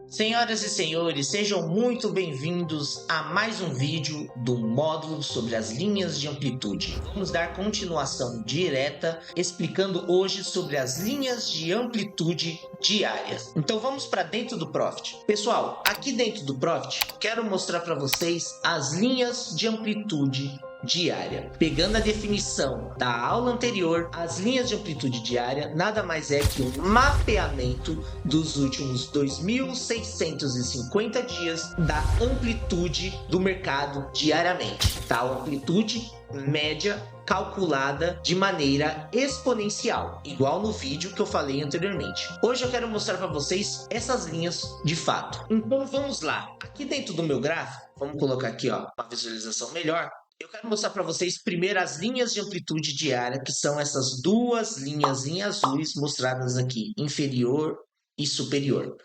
Senhoras e senhores, sejam muito bem-vindos a mais um vídeo do módulo sobre as linhas de amplitude. Vamos dar continuação direta explicando hoje sobre as linhas de amplitude diárias. Então vamos para dentro do Profit. Pessoal, aqui dentro do Profit, quero mostrar para vocês as linhas de amplitude diária. Pegando a definição da aula anterior, as linhas de amplitude diária nada mais é que um mapeamento dos últimos 2.650 dias da amplitude do mercado diariamente. Tal amplitude média calculada de maneira exponencial, igual no vídeo que eu falei anteriormente. Hoje eu quero mostrar para vocês essas linhas de fato. Então vamos lá. Aqui dentro do meu gráfico, vamos colocar aqui ó, uma visualização melhor. Eu quero mostrar para vocês primeiro as linhas de amplitude diária, que são essas duas linhas em azuis mostradas aqui, inferior e superior.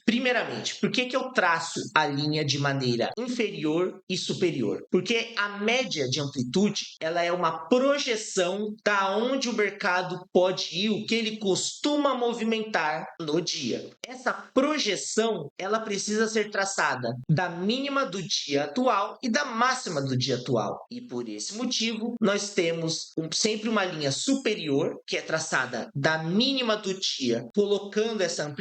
Primeiramente, por que eu traço a linha de maneira inferior e superior? Porque a média de amplitude, ela é uma projeção da onde o mercado pode ir, o que ele costuma movimentar no dia. Essa projeção, ela precisa ser traçada da mínima do dia atual e da máxima do dia atual. E por esse motivo, nós temos sempre uma linha superior, que é traçada da mínima do dia, colocando essa amplitude,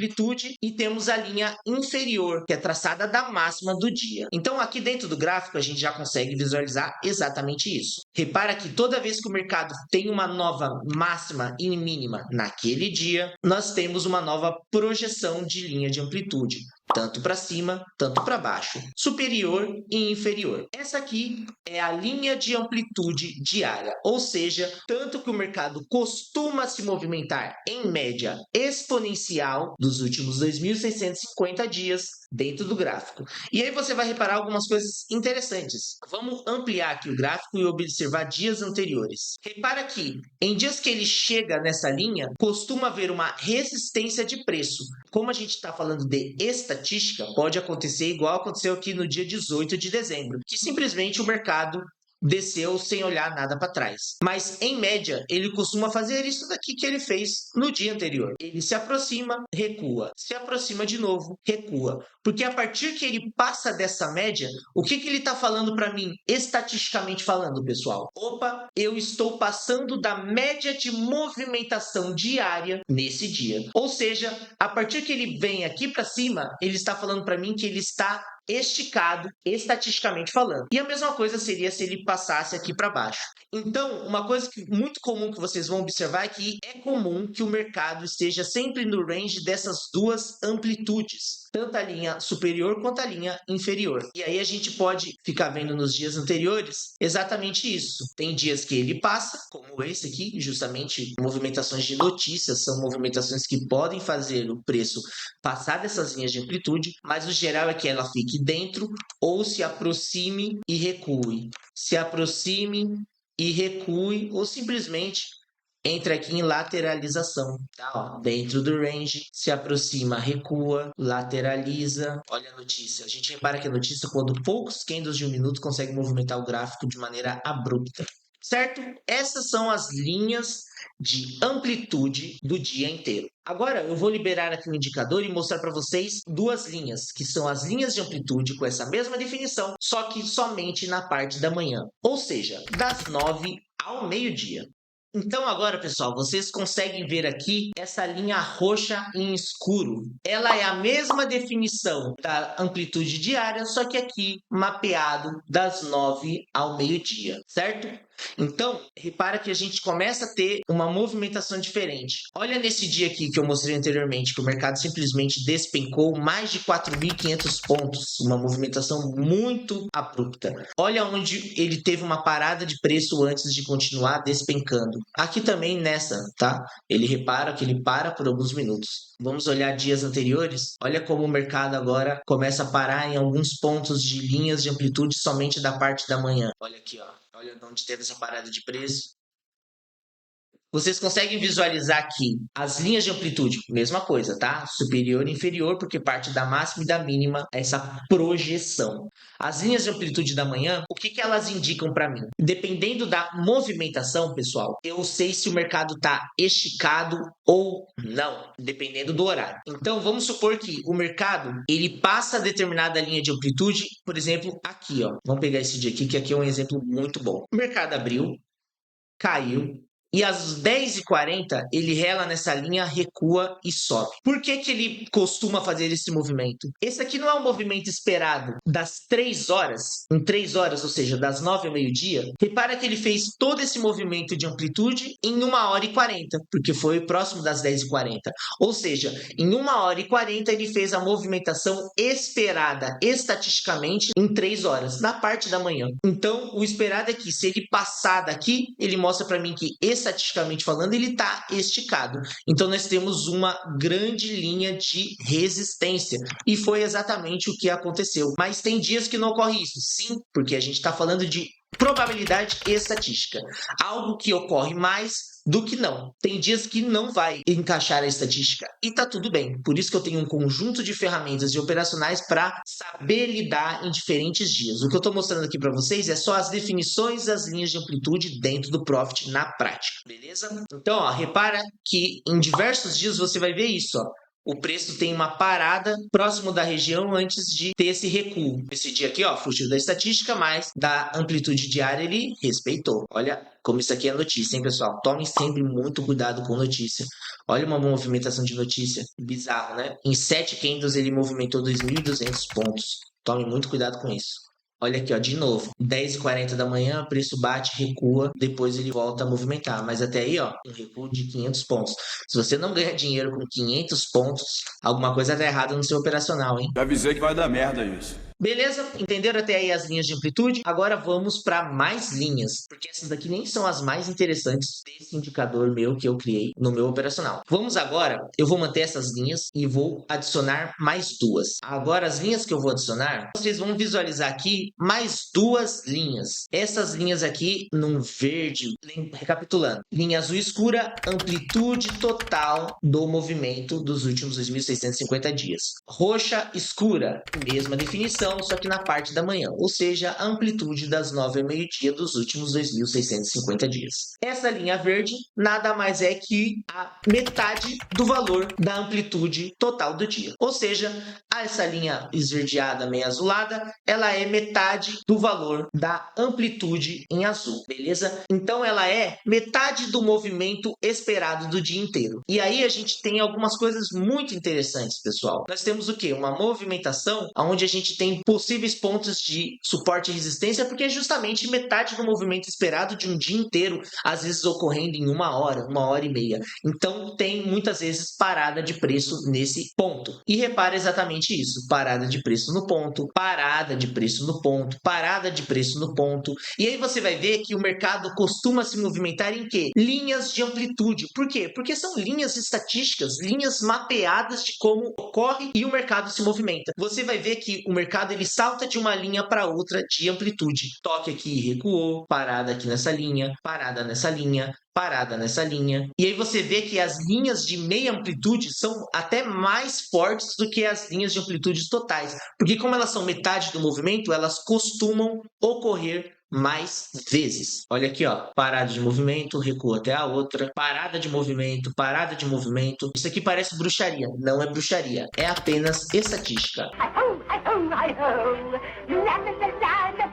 e temos a linha inferior, que é traçada da máxima do dia. Então, aqui dentro do gráfico, a gente já consegue visualizar exatamente isso. Repara que toda vez que o mercado tem uma nova máxima e mínima naquele dia, nós temos uma nova projeção de linha de amplitude, tanto para cima, tanto para baixo, superior e inferior. Essa aqui é a linha de amplitude diária, ou seja, tanto que o mercado costuma se movimentar em média exponencial dos últimos 2.650 dias dentro do gráfico. E aí você vai reparar algumas coisas interessantes. Vamos ampliar aqui o gráfico e observar dias anteriores. Repara que em dias que ele chega nessa linha, costuma haver uma resistência de preço. Como a gente está falando de estatística, pode acontecer igual aconteceu aqui no dia 18 de dezembro, que simplesmente o mercado desceu sem olhar nada para trás. Mas, em média, ele costuma fazer isso daqui que ele fez no dia anterior. Ele se aproxima, recua. Se aproxima de novo, recua. Porque a partir que ele passa dessa média, o que ele está falando para mim, estatisticamente falando, pessoal? Opa, eu estou passando da média de movimentação diária nesse dia. Ou seja, a partir que ele vem aqui para cima, ele está falando para mim que ele está esticado, estatisticamente falando. E a mesma coisa seria se ele passasse aqui para baixo. Então, uma coisa muito comum que vocês vão observar é que é comum que o mercado esteja sempre no range dessas duas amplitudes, tanto a linha superior quanto a linha inferior. E aí a gente pode ficar vendo nos dias anteriores exatamente isso. Tem dias que ele passa, como esse aqui, justamente movimentações de notícias, são movimentações que podem fazer o preço passar dessas linhas de amplitude, mas o geral é que ela fique dentro ou se aproxime e recue. Se aproxime e recue ou simplesmente entra aqui em lateralização, tá? Ó, dentro do range, se aproxima, recua, lateraliza. Olha a notícia. A gente repara que a notícia, quando poucos candles de um minuto consegue movimentar o gráfico de maneira abrupta. Certo? Essas são as linhas de amplitude do dia inteiro. Agora eu vou liberar aqui o indicador e mostrar para vocês duas linhas, que são as linhas de amplitude com essa mesma definição, só que somente na parte da manhã, ou seja, das 9 ao meio-dia. Então agora, pessoal, vocês conseguem ver aqui essa linha roxa em escuro. Ela é a mesma definição da amplitude diária, só que aqui mapeado das 9 ao meio-dia, certo? Então, repara que a gente começa a ter uma movimentação diferente. Olha nesse dia aqui que eu mostrei anteriormente, que o mercado simplesmente despencou mais de 4.500 pontos, uma movimentação muito abrupta. Olha onde ele teve uma parada de preço antes de continuar despencando. Aqui também nessa, tá? Ele repara que ele para por alguns minutos. Vamos olhar dias anteriores. Olha como o mercado agora começa a parar em alguns pontos de linhas de amplitude somente da parte da manhã. Olha aqui, ó. Olha onde teve essa parada de preço. Vocês conseguem visualizar aqui as linhas de amplitude? Mesma coisa, tá? Superior e inferior, porque parte da máxima e da mínima, essa projeção. As linhas de amplitude da manhã, o que elas indicam para mim? Dependendo da movimentação, pessoal, eu sei se o mercado está esticado ou não, dependendo do horário. Então, vamos supor que o mercado, ele passa determinada linha de amplitude, por exemplo, aqui, ó. Vamos pegar esse dia aqui, que aqui é um exemplo muito bom. O mercado abriu, caiu, e às 10h40 ele rela nessa linha, recua e sobe. Por que ele costuma fazer esse movimento? Esse aqui não é um movimento esperado das 3 horas, em 3 horas, ou seja, das 9 ao meio-dia. Repara que ele fez todo esse movimento de amplitude em 1h40, porque foi próximo das 10h40. Ou seja, em 1h40 ele fez a movimentação esperada estatisticamente em 3 horas, na parte da manhã. Então, o esperado é que se ele passar daqui, ele mostra para mim que estatisticamente falando, ele está esticado. Então, nós temos uma grande linha de resistência. E foi exatamente o que aconteceu. Mas tem dias que não ocorre isso. Sim, porque a gente está falando de probabilidade estatística. Algo que ocorre mais do que não. Tem dias que não vai encaixar a estatística e tá tudo bem. Por isso que eu tenho um conjunto de ferramentas e operacionais para saber lidar em diferentes dias. O que eu estou mostrando aqui para vocês é só as definições das linhas de amplitude dentro do Profit na prática, beleza? Então, ó, repara que em diversos dias você vai ver isso, ó. O preço tem uma parada próximo da região antes de ter esse recuo. Esse dia aqui, ó, fugiu da estatística, mas da amplitude diária ele respeitou. Olha como isso aqui é notícia, hein, pessoal? Tomem sempre muito cuidado com notícia. Olha uma movimentação de notícia. Bizarro, né? Em 7 candles ele movimentou 2.200 pontos. Tome muito cuidado com isso. Olha aqui, ó, de novo, 10h40 da manhã, o preço bate, recua, depois ele volta a movimentar. Mas até aí, ó, um recuo de 500 pontos. Se você não ganha dinheiro com 500 pontos, alguma coisa tá errada no seu operacional, hein? Já avisei que vai dar merda isso. Beleza? Entenderam até aí as linhas de amplitude? Agora vamos para mais linhas, porque essas daqui nem são as mais interessantes desse indicador meu que eu criei no meu operacional. Vamos agora, eu vou manter essas linhas e vou adicionar mais duas. Agora as linhas que eu vou adicionar, vocês vão visualizar aqui mais duas linhas. Essas linhas aqui num verde, recapitulando. Linha azul escura, amplitude total do movimento dos últimos 2.650 dias. Roxa escura, mesma definição, só que na parte da manhã, ou seja, a amplitude das 9 ao meio-dia dos últimos 2.650 dias. Essa linha verde nada mais é que a metade do valor da amplitude total do dia. Ou seja, essa linha esverdeada meio azulada, ela é metade do valor da amplitude em azul, beleza? Então ela é metade do movimento esperado do dia inteiro. E aí a gente tem algumas coisas muito interessantes, pessoal. Nós temos o quê? Uma movimentação onde a gente tem possíveis pontos de suporte e resistência, porque é justamente metade do movimento esperado de um dia inteiro, às vezes ocorrendo em 1 hora e meia. Então tem muitas vezes parada de preço nesse ponto. E repara exatamente isso: parada de preço no ponto, parada de preço no ponto, parada de preço no ponto. E aí você vai ver que o mercado costuma se movimentar em quê? Linhas de amplitude. Por quê? Porque são linhas estatísticas, linhas mapeadas de como ocorre e o mercado se movimenta. Você vai ver que o mercado ele salta de uma linha para outra de amplitude. Toque aqui, recuou, parada aqui nessa linha, parada nessa linha, parada nessa linha. E aí você vê que as linhas de meia amplitude são até mais fortes do que as linhas de amplitudes totais, porque como elas são metade do movimento, elas costumam ocorrer mais vezes. Olha aqui, ó, parada de movimento, recua até a outra, parada de movimento, parada de movimento. Isso aqui parece bruxaria, não é bruxaria, é apenas estatística.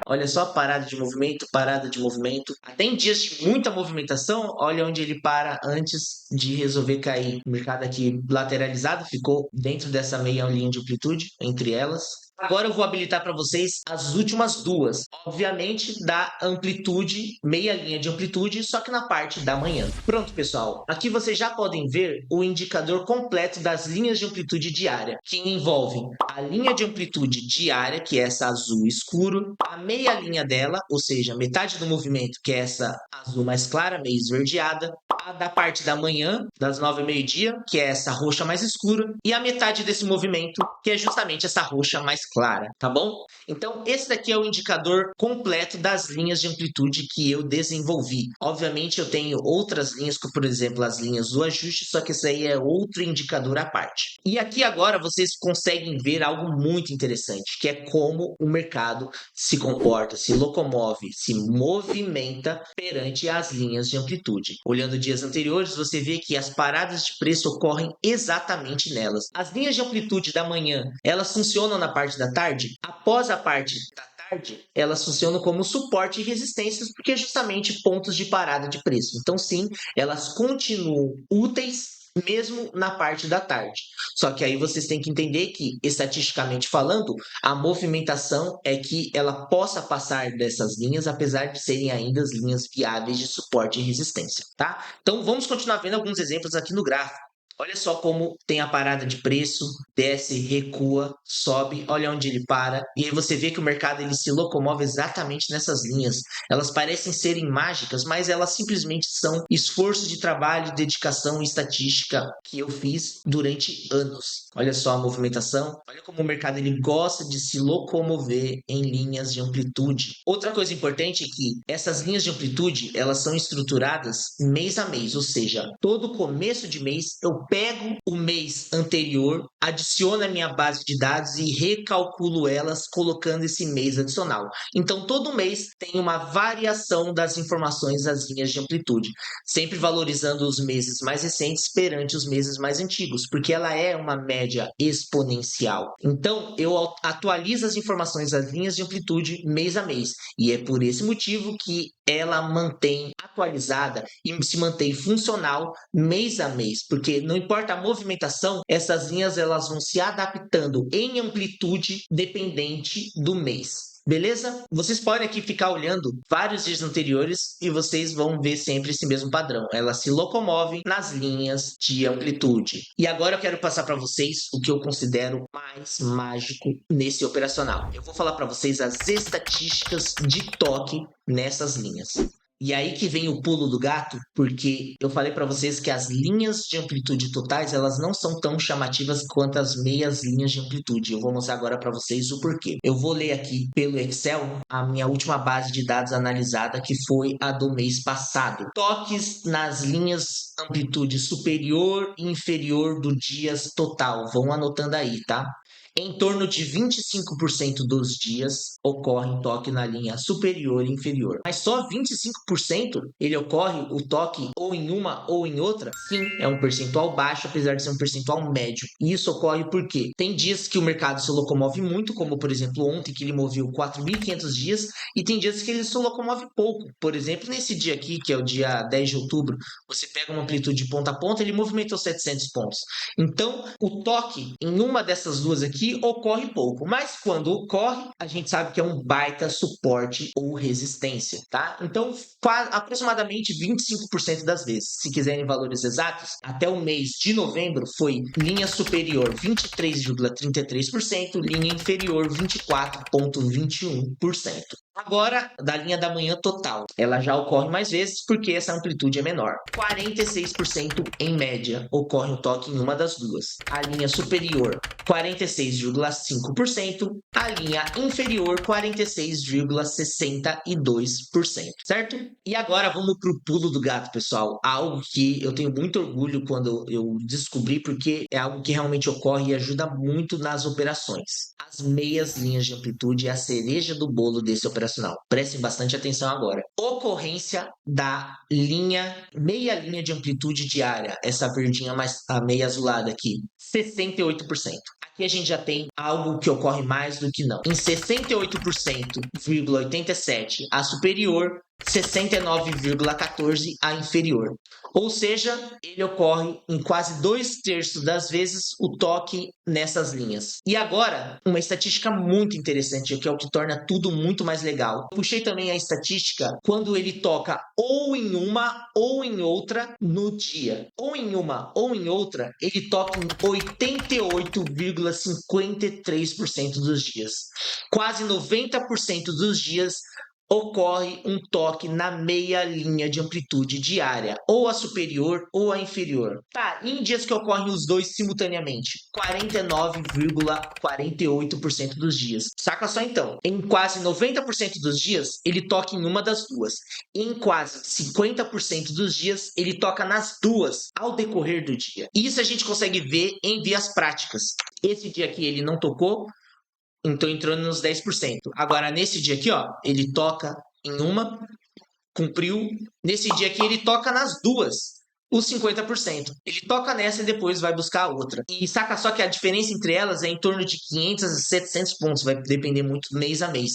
Olha só, parada de movimento, parada de movimento. Até em dias de muita movimentação, olha onde ele para antes de resolver cair. O mercado aqui lateralizado ficou dentro dessa meia linha de amplitude, entre elas. Agora eu vou habilitar para vocês as últimas duas. Obviamente da amplitude, meia linha de amplitude, só que na parte da manhã. Pronto, pessoal. Aqui vocês já podem ver o indicador completo das linhas de amplitude diária, que envolvem a linha de amplitude diária, que é essa azul escuro, a meia linha dela, ou seja, metade do movimento, que é essa azul mais clara, meio esverdeada, a da parte da manhã, das 9 ao meio-dia, que é essa roxa mais escura, e a metade desse movimento, que é justamente essa roxa mais clara, tá bom? Então, esse daqui é o indicador completo das linhas de amplitude que eu desenvolvi. Obviamente, eu tenho outras linhas, como por exemplo as linhas do ajuste, só que esse aí é outro indicador à parte. E aqui agora vocês conseguem ver algo muito interessante, que é como o mercado se comporta, se locomove, se movimenta perante as linhas de amplitude. Olhando dias anteriores, você vê que as paradas de preço ocorrem exatamente nelas. As linhas de amplitude da manhã, elas funcionam na parte da tarde? Após a parte da tarde, elas funcionam como suporte e resistências, porque é justamente pontos de parada de preço. Então, sim, elas continuam úteis mesmo na parte da tarde. Só que aí vocês têm que entender que, estatisticamente falando, a movimentação é que ela possa passar dessas linhas, apesar de serem ainda as linhas viáveis de suporte e resistência, tá? Então, vamos continuar vendo alguns exemplos aqui no gráfico. Olha só como tem a parada de preço, desce, recua, sobe, olha onde ele para. E aí você vê que o mercado ele se locomove exatamente nessas linhas. Elas parecem serem mágicas, mas elas simplesmente são esforço de trabalho, dedicação e estatística que eu fiz durante anos. Olha só a movimentação, olha como o mercado ele gosta de se locomover em linhas de amplitude. Outra coisa importante é que essas linhas de amplitude, elas são estruturadas mês a mês, ou seja, todo começo de mês eu pego o mês anterior, adiciono a minha base de dados e recalculo elas colocando esse mês adicional. Então, todo mês tem uma variação das informações das linhas de amplitude, sempre valorizando os meses mais recentes perante os meses mais antigos, porque ela é uma média exponencial. Então, eu atualizo as informações das linhas de amplitude mês a mês, e é por esse motivo que ela mantém atualizada e se mantém funcional mês a mês, porque não importa a movimentação, essas linhas elas vão se adaptando em amplitude dependente do mês. Beleza? Vocês podem aqui ficar olhando vários dias anteriores e vocês vão ver sempre esse mesmo padrão. Elas se locomovem nas linhas de amplitude. E agora eu quero passar para vocês o que eu considero mais mágico nesse operacional. Eu vou falar para vocês as estatísticas de toque nessas linhas. E aí que vem o pulo do gato, porque eu falei para vocês que as linhas de amplitude totais, elas não são tão chamativas quanto as meias linhas de amplitude. Eu vou mostrar agora para vocês o porquê. Eu vou ler aqui pelo Excel a minha última base de dados analisada, que foi a do mês passado. Toques nas linhas amplitude superior e inferior do dias total. Vão anotando aí, tá? Em torno de 25% dos dias ocorre um toque na linha superior e inferior. Mas só 25% ele ocorre o toque ou em uma ou em outra? Sim, é um percentual baixo, apesar de ser um percentual médio. E isso ocorre porque tem dias que o mercado se locomove muito, como por exemplo ontem, que ele moveu 4.500 dias, e tem dias que ele se locomove pouco. Por exemplo, nesse dia aqui, que é o dia 10 de outubro, você pega uma amplitude de ponta a ponta, ele movimentou 700 pontos. Então, o toque em uma dessas duas aqui ocorre pouco, mas quando ocorre, a gente sabe que é um baita suporte ou resistência, tá? Então, aproximadamente 25% das vezes. Se quiserem valores exatos, até o mês de novembro foi linha superior 23,33%, linha inferior 24,21%. Agora, da linha da manhã total, ela já ocorre mais vezes porque essa amplitude é menor. 46% em média ocorre um toque em uma das duas. A linha superior, 46,5%, a linha inferior, 46,62%, certo? E agora vamos para o pulo do gato, pessoal. Algo que eu tenho muito orgulho quando eu descobri, porque é algo que realmente ocorre e ajuda muito nas operações. As meias linhas de amplitude é a cereja do bolo desse operacional. Prestem bastante atenção agora. Ocorrência da meia linha de amplitude diária, essa verdinha mais a meia azulada aqui, 68%. Aqui a gente já tem algo que ocorre mais do que não. Em 68,87% a superior, 69,14% a inferior. Ou seja, ele ocorre em quase 2/3 das vezes o toque nessas linhas. E agora, uma estatística muito interessante, que é o que torna tudo muito mais legal. Puxei também a estatística quando ele toca ou em uma ou em outra no dia. Ou em uma ou em outra, ele toca em 88,53% dos dias. Quase 90% dos dias ocorre um toque na meia linha de amplitude diária, ou a superior ou a inferior. Tá, em dias que ocorrem os dois simultaneamente, 49,48% dos dias. Saca só então, em quase 90% dos dias, ele toca em uma das duas. Em quase 50% dos dias, ele toca nas duas ao decorrer do dia. Isso a gente consegue ver em vias práticas. Esse dia aqui ele não tocou, então entrou nos 10%. Agora, nesse dia aqui, ó, ele toca em uma, cumpriu. Nesse dia aqui, ele toca nas duas, os 50%. Ele toca nessa e depois vai buscar a outra. E saca só que a diferença entre elas é em torno de 500 a 700 pontos. Vai depender muito mês a mês.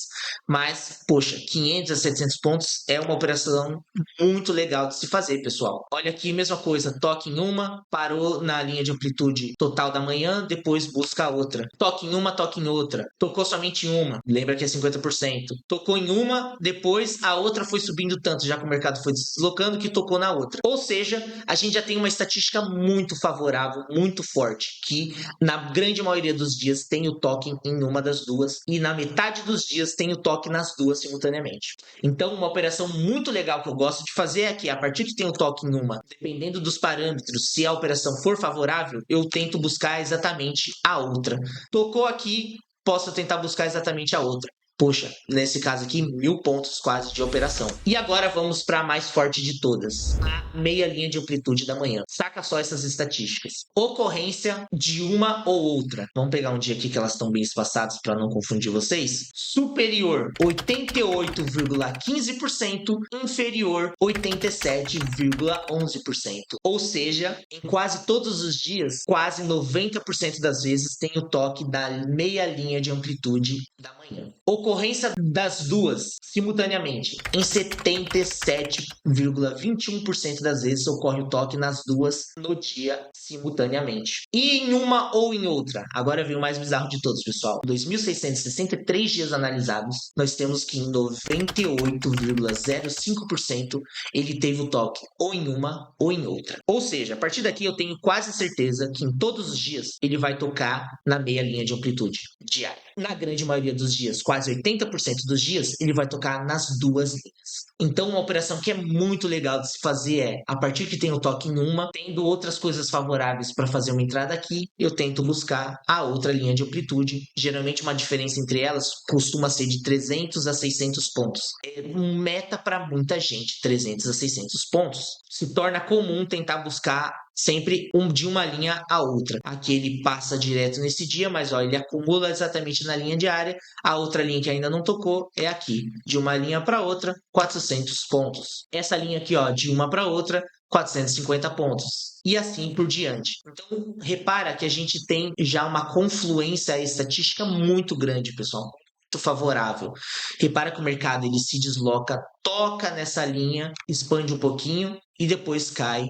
Mas, poxa, 500 a 700 pontos é uma operação muito legal de se fazer, pessoal. Olha aqui, mesma coisa. Toque em uma, parou na linha de amplitude total da manhã, depois busca a outra. Toque em uma, toque em outra. Tocou somente em uma, lembra que é 50%. Tocou em uma, depois a outra foi subindo tanto, já que o mercado foi deslocando, que tocou na outra. Ou seja, a gente já tem uma estatística muito favorável, muito forte, que na grande maioria dos dias tem o toque em uma das duas e na metade dos dias tem o toque nas duas simultaneamente. Então, uma operação muito legal que eu gosto de fazer é que a partir que tem o toque em uma, dependendo dos parâmetros, se a operação for favorável, eu tento buscar exatamente a outra. Tocou aqui, posso tentar buscar exatamente a outra. Poxa, nesse caso aqui, 1000 pontos quase de operação. E agora vamos para a mais forte de todas, a meia linha de amplitude da manhã. Saca só essas estatísticas. Ocorrência de uma ou outra. Vamos pegar um dia aqui que elas estão bem espaçadas para não confundir vocês. Superior, 88,15%. Inferior, 87,11%. Ou seja, em quase todos os dias, quase 90% das vezes tem o toque da meia linha de amplitude da manhã. Ocorrência das duas simultaneamente. Em 77,21% das vezes ocorre o toque nas duas no dia simultaneamente. E em uma ou em outra. Agora vem o mais bizarro de todos, pessoal. 2.663 dias analisados, nós temos que em 98,05% ele teve o toque ou em uma ou em outra. Ou seja, a partir daqui eu tenho quase certeza que em todos os dias ele vai tocar na meia linha de amplitude diária. Na grande maioria dos dias, quase 80% dos dias, ele vai tocar nas duas linhas. Então, uma operação que é muito legal de se fazer é, a partir que tem o toque em uma, tendo outras coisas favoráveis para fazer uma entrada aqui, eu tento buscar a outra linha de amplitude. Geralmente, uma diferença entre elas costuma ser de 300 a 600 pontos. É um meta para muita gente, 300 a 600 pontos. Se torna comum tentar buscar sempre de uma linha a outra. Aqui ele passa direto nesse dia, mas ó, ele acumula exatamente na linha diária. A outra linha que ainda não tocou é aqui. De uma linha para outra, 400 pontos. Essa linha aqui, ó, de uma para outra, 450 pontos. E assim por diante. Então, repara que a gente tem já uma confluência estatística muito grande, pessoal. Muito favorável. Repara que o mercado ele se desloca, toca nessa linha, expande um pouquinho e depois cai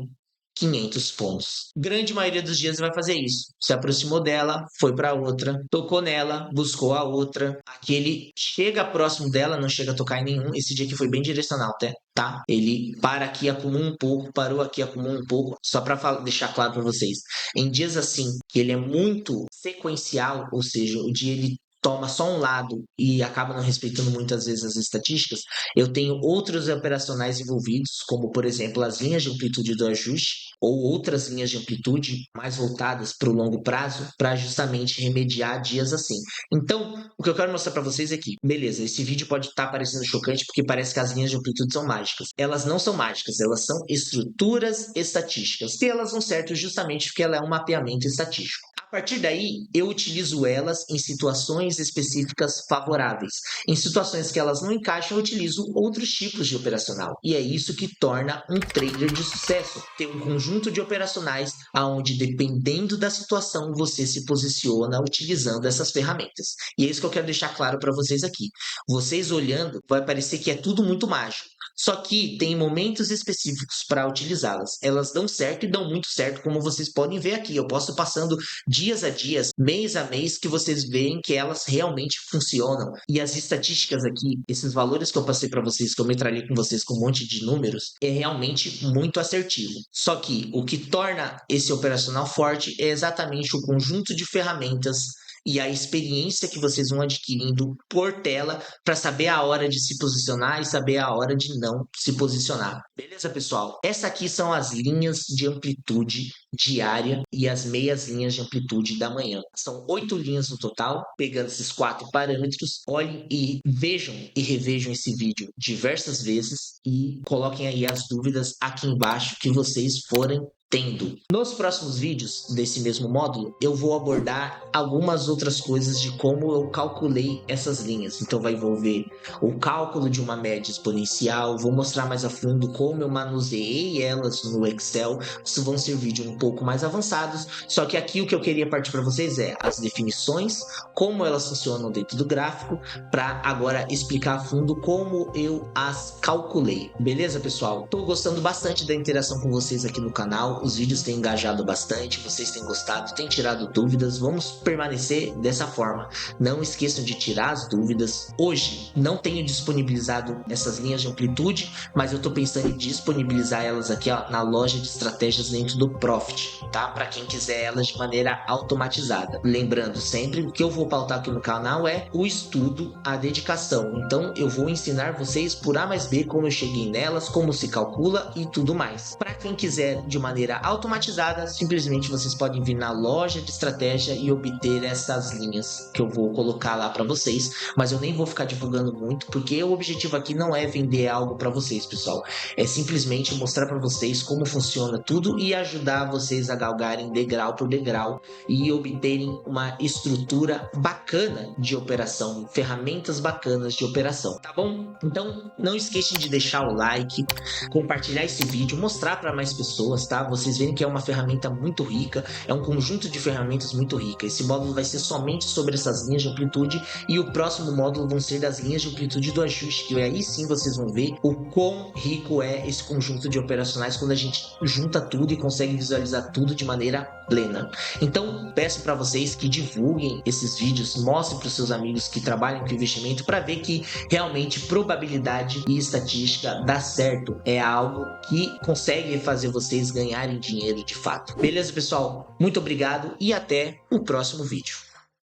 500 pontos. Grande maioria dos dias vai fazer isso. Se aproximou dela, foi para outra, tocou nela, buscou a outra. Aqui ele chega próximo dela, não chega a tocar em nenhum. Esse dia aqui foi bem direcional, tá? Ele para aqui, acumula um pouco, parou aqui, acumula um pouco. Só para deixar claro para vocês. Em dias assim, que ele é muito sequencial, ou seja, o dia ele toma só um lado e acaba não respeitando muitas vezes as estatísticas, eu tenho outros operacionais envolvidos, como por exemplo as linhas de amplitude do ajuste ou outras linhas de amplitude mais voltadas para o longo prazo, para justamente remediar dias assim. Então, o que eu quero mostrar para vocês é que, beleza, esse vídeo pode estar parecendo chocante porque parece que as linhas de amplitude são mágicas. Elas não são mágicas, elas são estruturas estatísticas. E elas dão certo justamente porque ela é um mapeamento estatístico. A partir daí, eu utilizo elas em situações específicas favoráveis. Em situações que elas não encaixam, eu utilizo outros tipos de operacional. E é isso que torna um trader de sucesso. Ter um conjunto de operacionais onde, dependendo da situação, você se posiciona utilizando essas ferramentas. E é isso que eu quero deixar claro para vocês aqui. Vocês olhando, vai parecer que é tudo muito mágico. Só que tem momentos específicos para utilizá-las. Elas dão certo e dão muito certo, como vocês podem ver aqui. Eu posso passando dias a dias, mês a mês, que vocês veem que elas realmente funcionam. E as estatísticas aqui, esses valores que eu passei para vocês, que eu metralhei com vocês com um monte de números, é realmente muito assertivo. Só que o que torna esse operacional forte é exatamente o conjunto de ferramentas e a experiência que vocês vão adquirindo por tela para saber a hora de se posicionar e saber a hora de não se posicionar. Beleza, pessoal? Essa aqui são as linhas de amplitude diária e as meias linhas de amplitude da manhã. São 8 linhas no total, pegando esses 4 parâmetros. Olhem e vejam e revejam esse vídeo diversas vezes e coloquem aí as dúvidas aqui embaixo que vocês forem tendo. Nos próximos vídeos desse mesmo módulo, eu vou abordar algumas outras coisas de como eu calculei essas linhas. Então vai envolver o cálculo de uma média exponencial, vou mostrar mais a fundo como eu manuseei elas no Excel. Isso vão ser vídeos um pouco mais avançados, só que aqui o que eu queria partir para vocês é as definições, como elas funcionam dentro do gráfico, para agora explicar a fundo como eu as calculei. Beleza, pessoal? Tô gostando bastante da interação com vocês aqui no canal. Os vídeos têm engajado bastante, vocês têm gostado, têm tirado dúvidas. Vamos permanecer dessa forma. Não esqueçam de tirar as dúvidas. Hoje não tenho disponibilizado essas linhas de amplitude, mas eu estou pensando em disponibilizar elas aqui, ó, na loja de estratégias dentro do Profit, tá? Para quem quiser elas de maneira automatizada. Lembrando sempre, o que eu vou pautar aqui no canal é o estudo, a dedicação. Então eu vou ensinar vocês por A mais B como eu cheguei nelas, como se calcula e tudo mais. Para quem quiser de maneira automatizada, simplesmente vocês podem vir na loja de estratégia e obter essas linhas que eu vou colocar lá para vocês, mas eu nem vou ficar divulgando muito, porque o objetivo aqui não é vender algo para vocês, pessoal, é simplesmente mostrar para vocês como funciona tudo e ajudar vocês a galgarem degrau por degrau e obterem uma estrutura bacana de operação, ferramentas bacanas de operação, tá bom? Então não esqueçam de deixar o like, compartilhar esse vídeo, mostrar para mais pessoas, tá? Vocês veem que é uma ferramenta muito rica, é um conjunto de ferramentas muito rica. Esse módulo vai ser somente sobre essas linhas de amplitude e o próximo módulo vão ser das linhas de amplitude do ajuste, que aí sim vocês vão ver o quão rico é esse conjunto de operacionais quando a gente junta tudo e consegue visualizar tudo de maneira plena. Então peço para vocês que divulguem esses vídeos, mostrem para os seus amigos que trabalham com investimento para ver que realmente probabilidade e estatística dá certo, é algo que consegue fazer vocês ganharem dinheiro de fato. Beleza, pessoal? Muito obrigado e até o próximo vídeo.